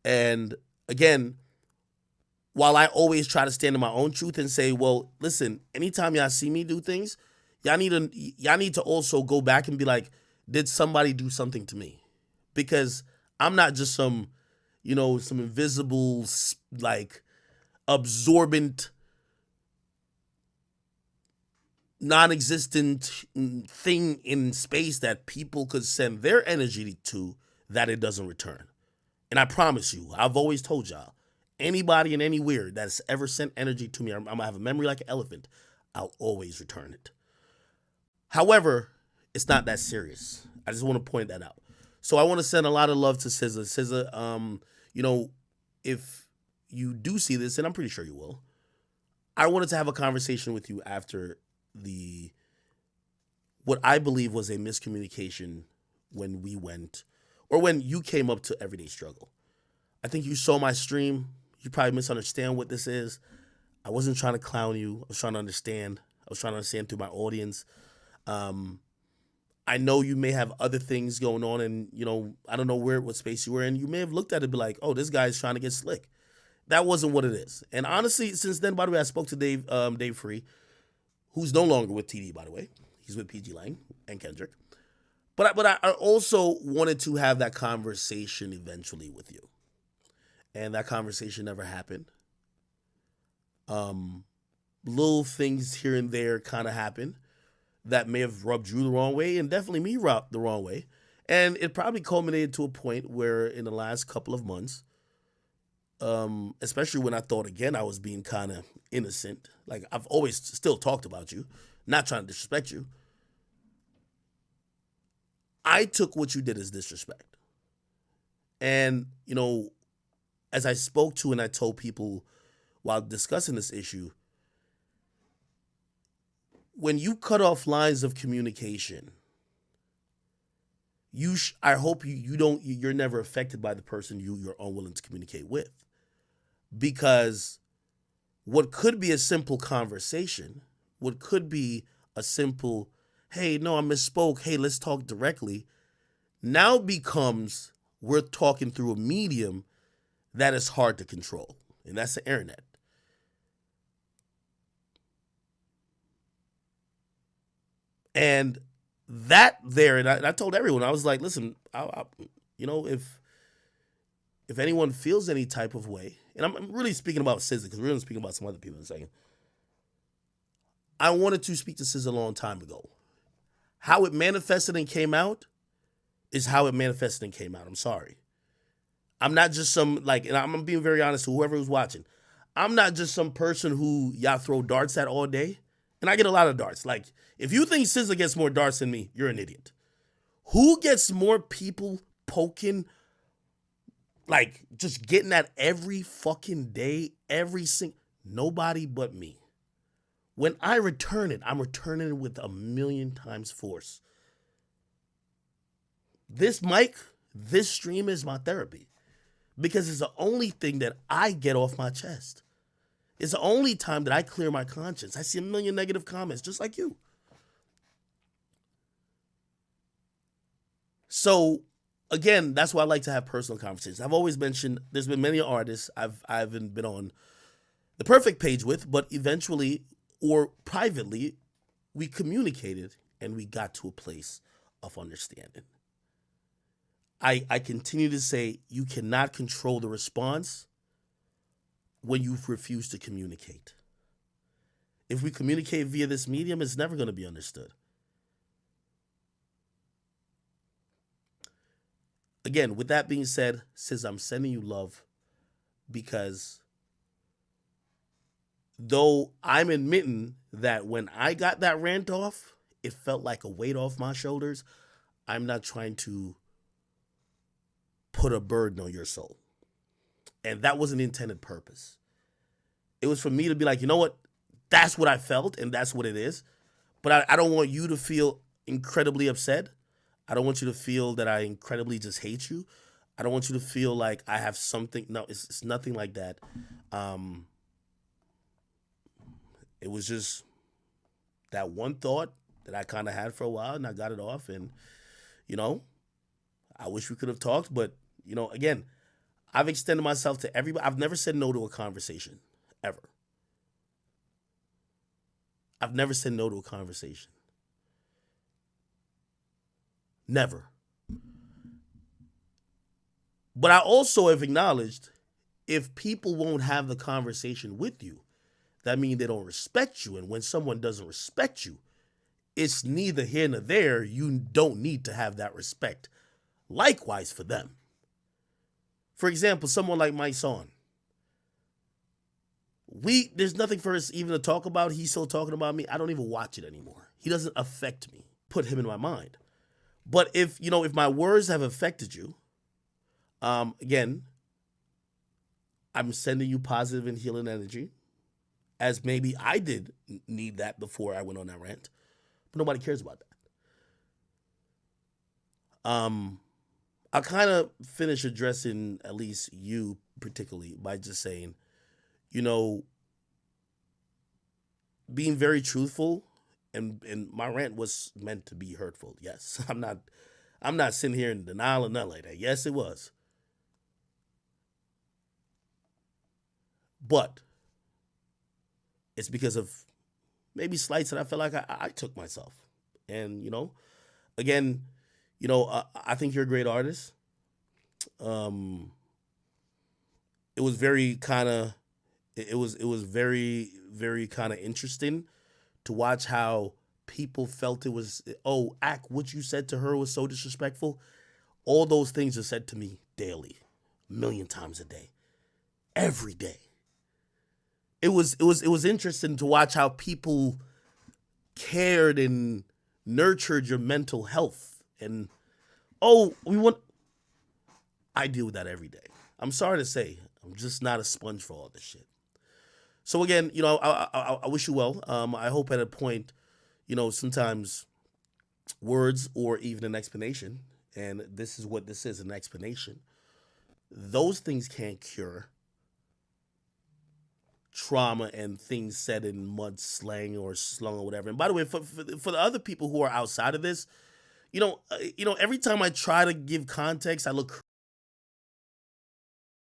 And again, while I always try to stand in my own truth and say, well, listen, anytime y'all see me do things, y'all need to also go back and be like, did somebody do something to me? Because I'm not just some invisible, like, absorbent, non-existent thing in space that people could send their energy to that it doesn't return. And I promise you, I've always told y'all, anybody and anywhere that's ever sent energy to me, I'm gonna have a memory like an elephant. I'll always return it. However, it's not that serious. I just want to point that out. So I want to send a lot of love to SZA. SZA, if you do see this, and I'm pretty sure you will, I wanted to have a conversation with you after the what I believe was a miscommunication when we went, or when you came up to Everyday Struggle. I think you saw my stream. You probably misunderstand what this is. I wasn't trying to clown you. I was trying to understand. I was trying to understand through my audience. I know you may have other things going on, and I don't know what space you were in. You may have looked at it and be like, "Oh, this guy's trying to get slick." That wasn't what it is. And honestly, since then, by the way, I spoke to Dave Free, who's no longer with TD, by the way. He's with PG Lang and Kendrick. But I also wanted to have that conversation eventually with you, and that conversation never happened. Little things here and there kind of happened that may have rubbed you the wrong way, and definitely me rubbed the wrong way. And it probably culminated to a point where in the last couple of months, especially when I thought again I was being kind of innocent, like I've always still talked about you, not trying to disrespect you. I took what you did as disrespect. And, as I spoke to and I told people while discussing this issue, when you cut off lines of communication, I hope you're never affected by the person you're unwilling to communicate with. Because what could be a simple conversation, what could be a simple, hey, no, I misspoke, hey, let's talk directly, now becomes we're talking through a medium that is hard to control, and that's the internet. And that there, and I told everyone, I was like, listen, if anyone feels any type of way, and I'm really speaking about SZA because we're really speaking about some other people in a second. I wanted to speak to SZA a long time ago. How it manifested and came out is how it manifested and came out. I'm sorry. I'm not just and I'm being very honest to whoever was watching. I'm not just some person who y'all throw darts at all day. And I get a lot of darts. Like, if you think SZA gets more darts than me, you're an idiot. Who gets more people poking, like, just getting at every fucking day, nobody but me. When I return it, I'm returning it with 1,000,000 times force. This mic, this stream is my therapy because it's the only thing that I get off my chest. It's the only time that I clear my conscience. I see 1,000,000 negative comments just like you. So, again, that's why I like to have personal conversations. I've always mentioned there's been many artists I've been on the perfect page with, but eventually or privately, we communicated and we got to a place of understanding. I continue to say you cannot control the response when you refuse to communicate. If we communicate via this medium, it's never going to be understood. Again, with that being said, SZA, I'm sending you love because though I'm admitting that when I got that rant off, it felt like a weight off my shoulders, I'm not trying to put a burden on your soul. And that wasn't the intended purpose. It was for me to be like, you know what? That's what I felt, and that's what it is. But I don't want you to feel incredibly upset. I don't want you to feel that I incredibly just hate you. I don't want you to feel like I have something. No, it's nothing like that. It was just that one thought that I kind of had for a while, and I got it off. And, I wish we could have talked. But, again, I've extended myself to everybody. I've never said no to a conversation, ever. I've never said no to a conversation. Never. But I also have acknowledged if people won't have the conversation with you, that means they don't respect you. And when someone doesn't respect you, it's neither here nor there. You don't need to have that respect. Likewise for them. For example, someone like my son. There's nothing for us even to talk about. He's still talking about me. I don't even watch it anymore. He doesn't affect me. Put him in my mind. But if my words have affected you, again, I'm sending you positive and healing energy, as maybe I did need that before I went on that rant, but nobody cares about that. I'll kind of finish addressing at least you particularly by just saying, being very truthful, and my rant was meant to be hurtful. Yes, I'm not sitting here in denial or nothing like that. Yes, it was. But it's because of maybe slights that I felt like I took myself. And, again, I think you're a great artist. It was very kind of, it was very, very kind of interesting to watch how people felt it was, what you said to her was so disrespectful. All those things are said to me daily, a million times a day, every day. It was interesting to watch how people cared and nurtured your mental health. And I deal with that every day. I'm sorry to say, I'm just not a sponge for all this shit. So again, I wish you well. I hope at a point, sometimes words or even an explanation, and this is what this is, an explanation. Those things can't cure trauma and things said in mud slang or slung or whatever. And by the way, for the other people who are outside of this, every time I try to give context, I look